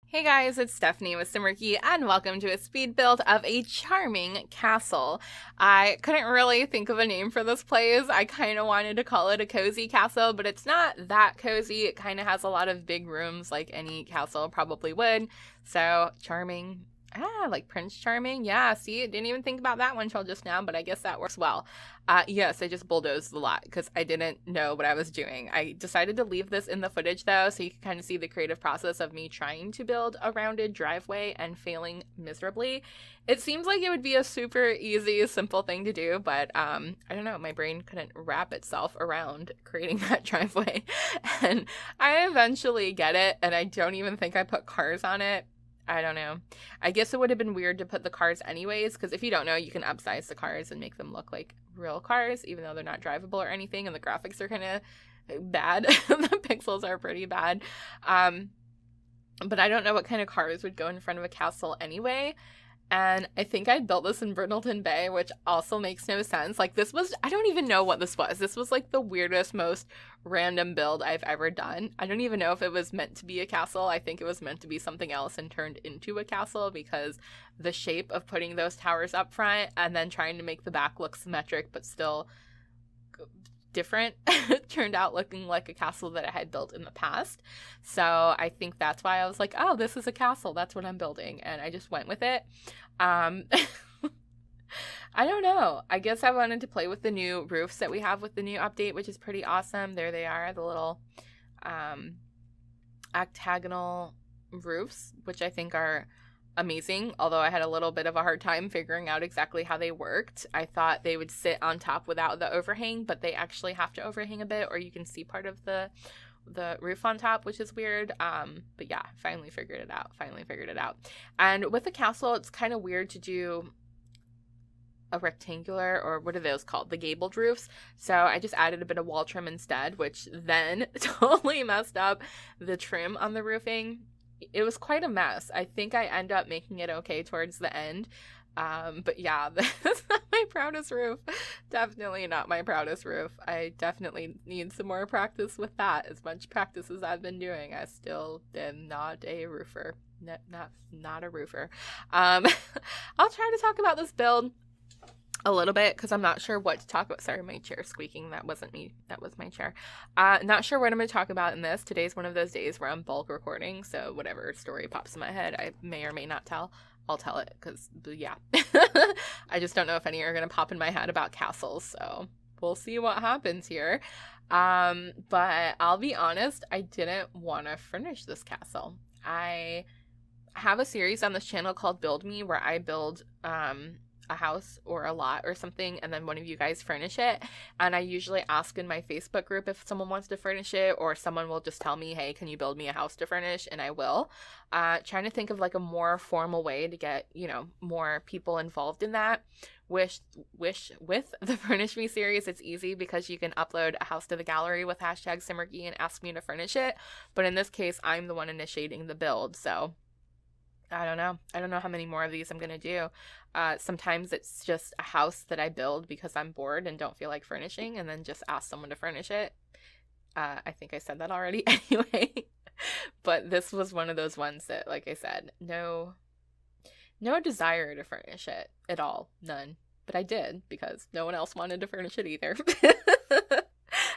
Hey guys, it's Stephanie with Simarchy, and welcome to a speed build of a charming castle. I couldn't really think of a name for this place. I kind of wanted to call it a cozy castle, but it's not that cozy. It kind of has a lot of big rooms like any castle probably would. So, charming. Like Prince Charming. Yeah, see, didn't even think about that one till just now, but I guess that works well. Yes, I just bulldozed a lot because I didn't know what I was doing. I decided to leave this in the footage though, so you can kind of see the creative process of me trying to build a rounded driveway and failing miserably. It seems like it would be a super easy, simple thing to do, but I don't know, my brain couldn't wrap itself around creating that driveway. And I eventually get it, and I don't even think I put cars on it. I don't know. I guess it would have been weird to put the cars anyways, because if you don't know, you can upsize the cars and make them look like real cars, even though they're not drivable or anything, and the graphics are kind of bad. The pixels are pretty bad. But I don't know what kind of cars would go in front of a castle anyway. And I think I built this in Brindleton Bay, which also makes no sense. Like, this was, I don't even know what this was. This was like the weirdest, most random build I've ever done. I don't even know if it was meant to be a castle. I think it was meant to be something else and turned into a castle because the shape of putting those towers up front and then trying to make the back look symmetric but still different turned out looking like a castle that I had built in the past. So I think that's why I was like, oh, this is a castle. That's what I'm building. And I just went with it. I don't know. I guess I wanted to play with the new roofs that we have with the new update, which is pretty awesome. There they are, the little octagonal roofs, which I think are amazing, although I had a little bit of a hard time figuring out exactly how they worked. I thought they would sit on top without the overhang, but they actually have to overhang a bit, or you can see part of the roof on top, which is weird. But yeah, finally figured it out. And with the castle, it's kind of weird to do a rectangular, or what are those called? The gabled roofs. So I just added a bit of wall trim instead, which then totally messed up the trim on the roofing. It was quite a mess. I think I end up making it okay towards the end. But yeah, that's not my proudest roof. Definitely not my proudest roof. I definitely need some more practice with that. As much practice as I've been doing, I still am not a roofer. Not a roofer. I'll try to talk about this build a little bit because I'm not sure what to talk about. Sorry, my chair squeaking. That wasn't me. That was my chair. Not sure what I'm going to talk about in this. Today's one of those days where I'm bulk recording, so whatever story pops in my head, I may or may not tell. I'll tell it because, yeah. I just don't know if any are going to pop in my head about castles, so we'll see what happens here. But I'll be honest, I didn't want to furnish this castle. I have a series on this channel called Build Me where I build a house or a lot or something, and then one of you guys furnish it. And I usually ask in my Facebook group if someone wants to furnish it, or someone will just tell me, hey, can you build me a house to furnish? And I will. Trying to think of like a more formal way to get, more people involved in that. With the Furnish Me series, it's easy because you can upload a house to the gallery with hashtag Simarchy and ask me to furnish it. But in this case, I'm the one initiating the build, so I don't know. I don't know how many more of these I'm going to do. Sometimes it's just a house that I build because I'm bored and don't feel like furnishing, and then just ask someone to furnish it. I think I said that already anyway. But this was one of those ones that, like I said, no desire to furnish it at all. None. But I did because no one else wanted to furnish it either.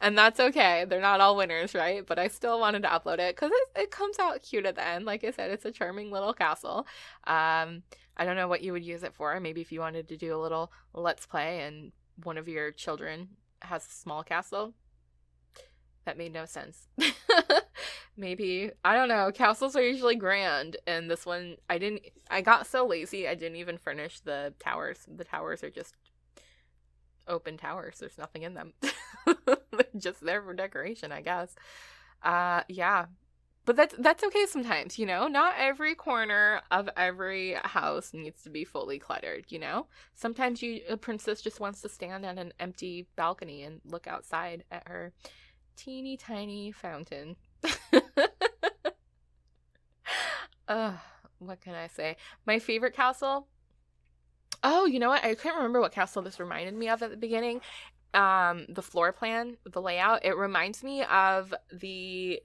And that's okay. They're not all winners, right? But I still wanted to upload it because it comes out cute at the end. Like I said, it's a charming little castle. I don't know what you would use it for. Maybe if you wanted to do a little let's play and one of your children has a small castle. That made no sense. Maybe, I don't know. Castles are usually grand, and this one, I got so lazy, I didn't even furnish the towers. The towers are just open towers. There's nothing in them. They're just there for decoration, I guess. Yeah. But that's okay sometimes, Not every corner of every house needs to be fully cluttered, Sometimes a princess just wants to stand on an empty balcony and look outside at her teeny tiny fountain. What can I say? My favorite castle. Oh, you know what? I can't remember what castle this reminded me of at the beginning. The floor plan, the layout, it reminds me of the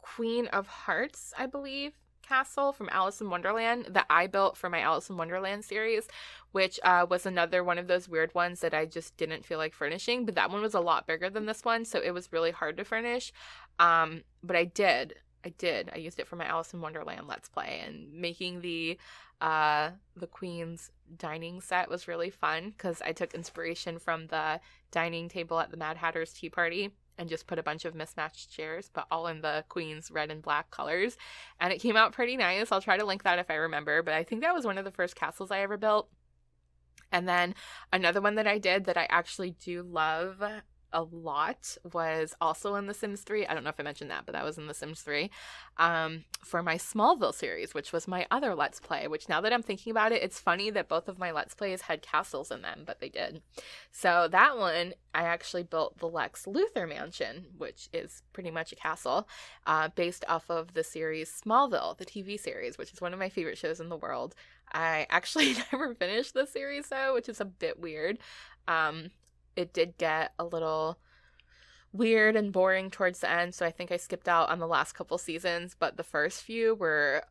Queen of Hearts, I believe, castle from Alice in Wonderland that I built for my Alice in Wonderland series, which was another one of those weird ones that I just didn't feel like furnishing. But that one was a lot bigger than this one, so it was really hard to furnish. But I did. I used it for my Alice in Wonderland Let's Play, and making the Queen's dining set was really fun because I took inspiration from the dining table at the Mad Hatter's Tea Party and just put a bunch of mismatched chairs, but all in the Queen's red and black colors. And it came out pretty nice. I'll try to link that if I remember, but I think that was one of the first castles I ever built. And then another one that I did that I actually do love a lot was also in The Sims 3. I don't know if I mentioned that, but that was in The Sims 3 for my Smallville series, which was my other Let's Play, which now that I'm thinking about it, it's funny that both of my Let's Plays had castles in them, but they did. So that one, I actually built the Lex Luthor mansion, which is pretty much a castle, based off of the series Smallville, the TV series, which is one of my favorite shows in the world. I actually never finished the series though, which is a bit weird. It did get a little weird and boring towards the end, so I think I skipped out on the last couple seasons, but the first few were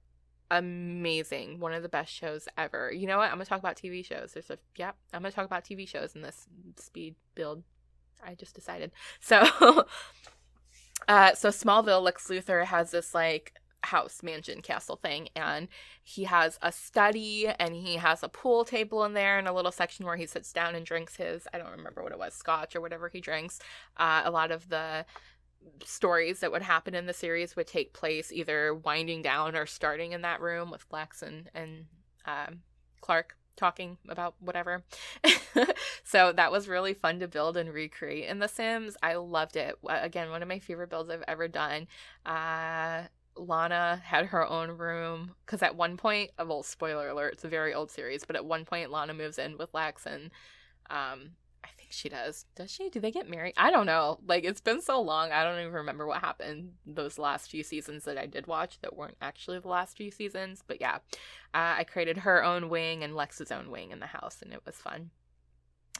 amazing. One of the best shows ever. You know what? I'm going to talk about TV shows. I'm going to talk about TV shows in this speed build. I just decided. So, so Smallville, Lex Luthor has this, like, house, mansion, castle thing, and he has a study and he has a pool table in there and a little section where he sits down and drinks his, I don't remember what it was, scotch or whatever he drinks. A lot of the stories that would happen in the series would take place either winding down or starting in that room with Lex and Clark talking about whatever. So that was really fun to build and recreate in The Sims. I loved it. Again, one of my favorite builds I've ever done. Lana had her own room because at one point, well, spoiler alert, it's a very old series, but at one point Lana moves in with Lex, and I think she does she, do they get married? I don't know, like, it's been so long, I don't even remember what happened those last few seasons that I did watch that weren't actually the last few seasons. But yeah, I created her own wing and Lex's own wing in the house, and it was fun.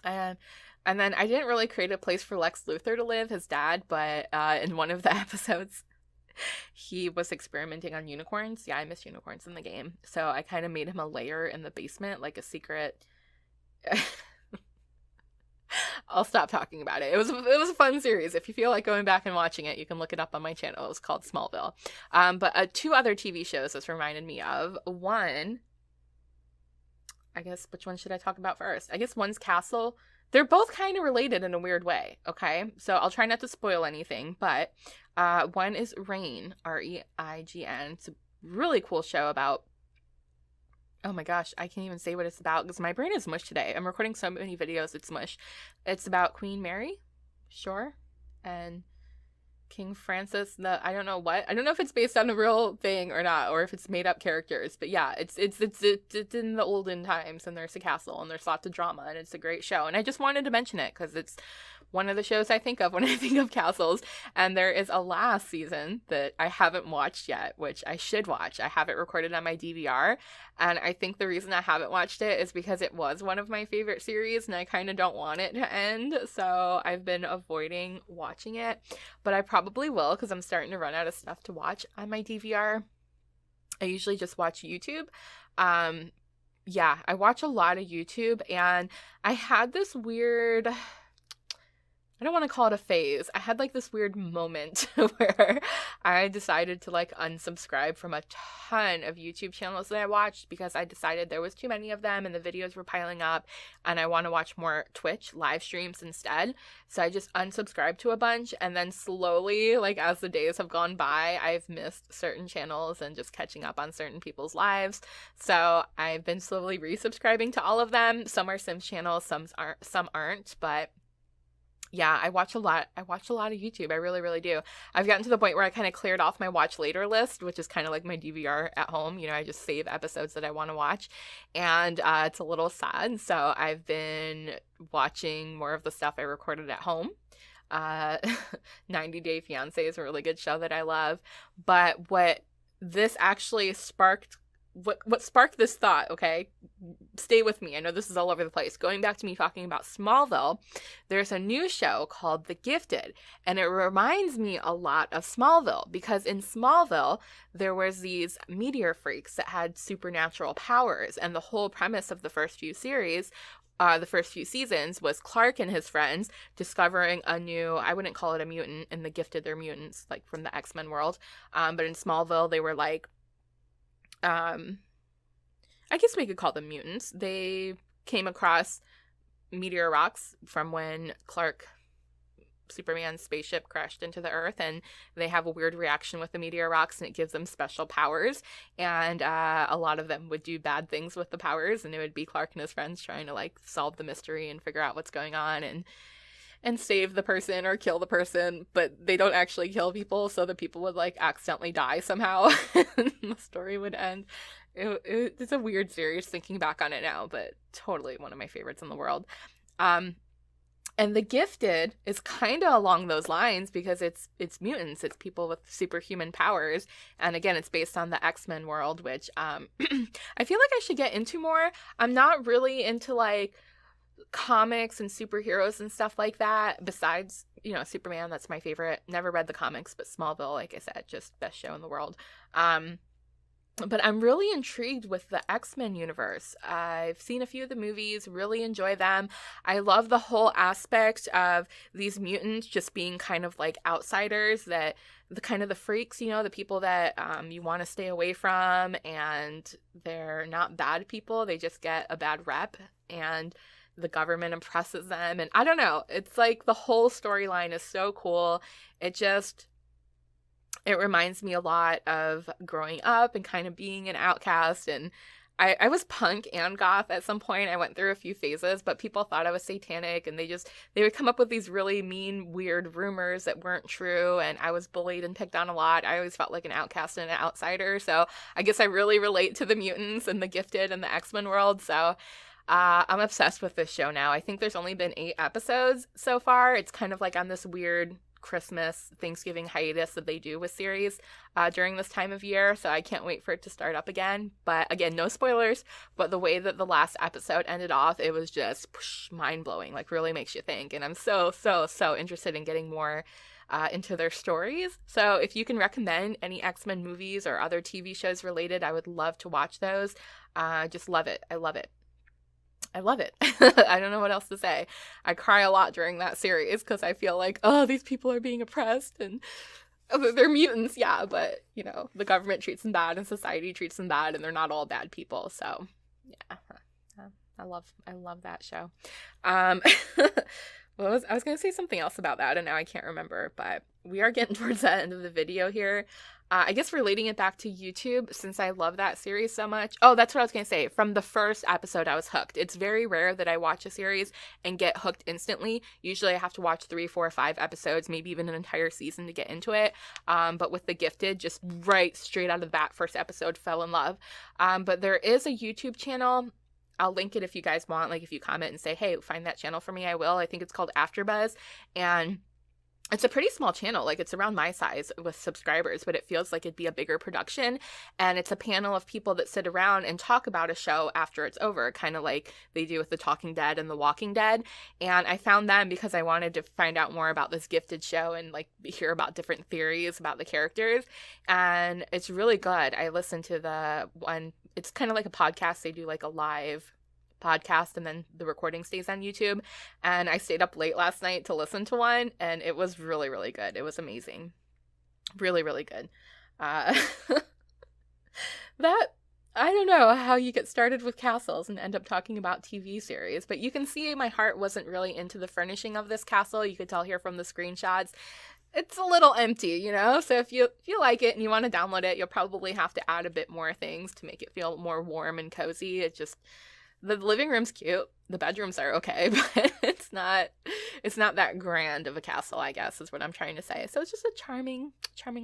And then I didn't really create a place for Lex Luthor to live, his dad, but in one of the episodes he was experimenting on unicorns. Yeah, I miss unicorns in the game. So I kind of made him a lair in the basement, like a secret. I'll stop talking about it. It was a fun series. If you feel like going back and watching it, you can look it up on my channel. It was called Smallville. But two other TV shows this reminded me of. One, I guess, which one should I talk about first? I guess one's Castle. They're both kind of related in a weird way, okay? So I'll try not to spoil anything, but one is Reign, Reign. It's a really cool show about, oh my gosh, I can't even say what it's about because my brain is mush today. I'm recording so many videos, it's mush. It's about Queen Mary, sure, and King Francis, I don't know if it's based on a real thing or not, or if it's made up characters, but yeah, it's in the olden times, and there's a castle, and there's lots of drama, and it's a great show, and I just wanted to mention it because it's one of the shows I think of when I think of castles. And there is a last season that I haven't watched yet, which I should watch. I have it recorded on my DVR, and I think the reason I haven't watched it is because it was one of my favorite series, and I kind of don't want it to end, so I've been avoiding watching it, but I probably will because I'm starting to run out of stuff to watch on my DVR. I usually just watch YouTube. Yeah, I watch a lot of YouTube, and I had this weird, I don't want to call it a phase. I had like this weird moment where I decided to like unsubscribe from a ton of YouTube channels that I watched because I decided there was too many of them and the videos were piling up, and I want to watch more Twitch live streams instead. So I just unsubscribed to a bunch, and then slowly, like as the days have gone by, I've missed certain channels and just catching up on certain people's lives. So I've been slowly resubscribing to all of them. Some are Sims channels, some aren't, but yeah, I watch a lot of YouTube. I really, really do. I've gotten to the point where I kind of cleared off my watch later list, which is kind of like my DVR at home. You know, I just save episodes that I want to watch, and it's a little sad. So I've been watching more of the stuff I recorded at home. 90 Day Fiancé is a really good show that I love. But what this actually sparked what sparked this thought, okay? Stay with me. I know this is all over the place. Going back to me talking about Smallville, there's a new show called The Gifted, and it reminds me a lot of Smallville because in Smallville, there was these meteor freaks that had supernatural powers, and the whole premise of the first few seasons was Clark and his friends discovering a new, I wouldn't call it a mutant, in The Gifted, they're mutants, like from the X-Men world, but in Smallville, they were like, I guess we could call them mutants. They came across meteor rocks from when Superman's spaceship crashed into the earth, and they have a weird reaction with the meteor rocks, and it gives them special powers, and a lot of them would do bad things with the powers, and it would be Clark and his friends trying to like solve the mystery and figure out what's going on and save the person or kill the person, but they don't actually kill people, so the people would like accidentally die somehow and the story would end. It's a weird series thinking back on it now, but totally one of my favorites in the world. And The Gifted is kind of along those lines because it's mutants, it's people with superhuman powers, and again, it's based on the X-Men world, which I feel like I should get into more. I'm not really into like comics and superheroes and stuff like that, besides, Superman. That's my favorite. Never read the comics, but Smallville, like I said, just best show in the world. But I'm really intrigued with the X-Men universe. I've seen a few of the movies, really enjoy them. I love the whole aspect of these mutants just being kind of like outsiders, that the kind of the freaks, the people that you want to stay away from, and they're not bad people. They just get a bad rep, and the government impresses them. And I don't know. It's like the whole storyline is so cool. It reminds me a lot of growing up and kind of being an outcast. And I was punk and goth at some point. I went through a few phases, but people thought I was satanic, and they would come up with these really mean, weird rumors that weren't true. And I was bullied and picked on a lot. I always felt like an outcast and an outsider. So I guess I really relate to the mutants and the Gifted and the X-Men world. So I'm obsessed with this show now. I think there's only been 8 episodes so far. It's kind of like on this weird Christmas, Thanksgiving hiatus that they do with series during this time of year, so I can't wait for it to start up again. But again, no spoilers, but the way that the last episode ended off, it was just mind-blowing, like really makes you think, and I'm so interested in getting more into their stories. So if you can recommend any X-Men movies or other TV shows related, I would love to watch those. Just love it. I love it. I love it. I don't know what else to say. I cry a lot during that series because I feel like, oh, these people are being oppressed and they're mutants, yeah, but, the government treats them bad and society treats them bad, and they're not all bad people. So, yeah, I love that show. I was going to say something else about that, and now I can't remember, but we are getting towards the end of the video here. I guess relating it back to YouTube, since I love that series so much. Oh, that's what I was going to say. From the first episode, I was hooked. It's very rare that I watch a series and get hooked instantly. Usually I have to watch 3, 4, 5 episodes, maybe even an entire season to get into it. But with The Gifted, just right straight out of that first episode, fell in love. But there is a YouTube channel. I'll link it if you guys want. Like if you comment and say, hey, find that channel for me, I will. I think it's called AfterBuzz. And it's a pretty small channel, like it's around my size with subscribers, but it feels like it'd be a bigger production. And it's a panel of people that sit around and talk about a show after it's over, kind of like they do with The Talking Dead and The Walking Dead. And I found them because I wanted to find out more about this Gifted show and like hear about different theories about the characters. And it's really good. I listened to the one, it's kind of like a podcast. They do like a live podcast and then the recording stays on YouTube, and I stayed up late last night to listen to one, and it was really, really good. It was amazing. Really, really good. That, I don't know how you get started with castles and end up talking about TV series, but you can see my heart wasn't really into the furnishing of this castle. You could tell here from the screenshots. It's a little empty, so if you like it and you want to download it, you'll probably have to add a bit more things to make it feel more warm and cozy. The living room's cute. the bedrooms are okay, but it's not that grand of a castle, I guess, is what I'm trying to say. So it's just a charming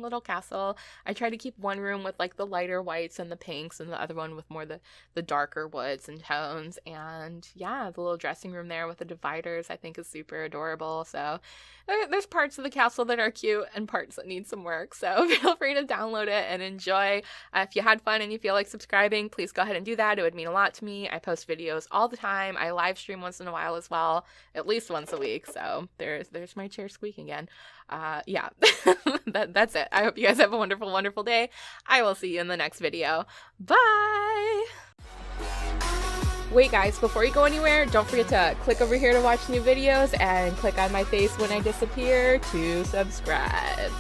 little castle. I try to keep one room with like the lighter whites and the pinks, and the other one with more the darker woods and tones. And yeah, the little dressing room there with the dividers I think is super adorable. So there's parts of the castle that are cute and parts that need some work. So feel free to download it and enjoy. If you had fun and you feel like subscribing, please go ahead and do that. It would mean a lot to me. I post videos all the time. I live stream once in a while as well, at least once a week. So there's my chair squeaking again. Yeah, that's it. I hope you guys have a wonderful, wonderful day. I will see you in the next video. Bye! Wait guys, before you go anywhere, don't forget to click over here to watch new videos and click on my face when I disappear to subscribe.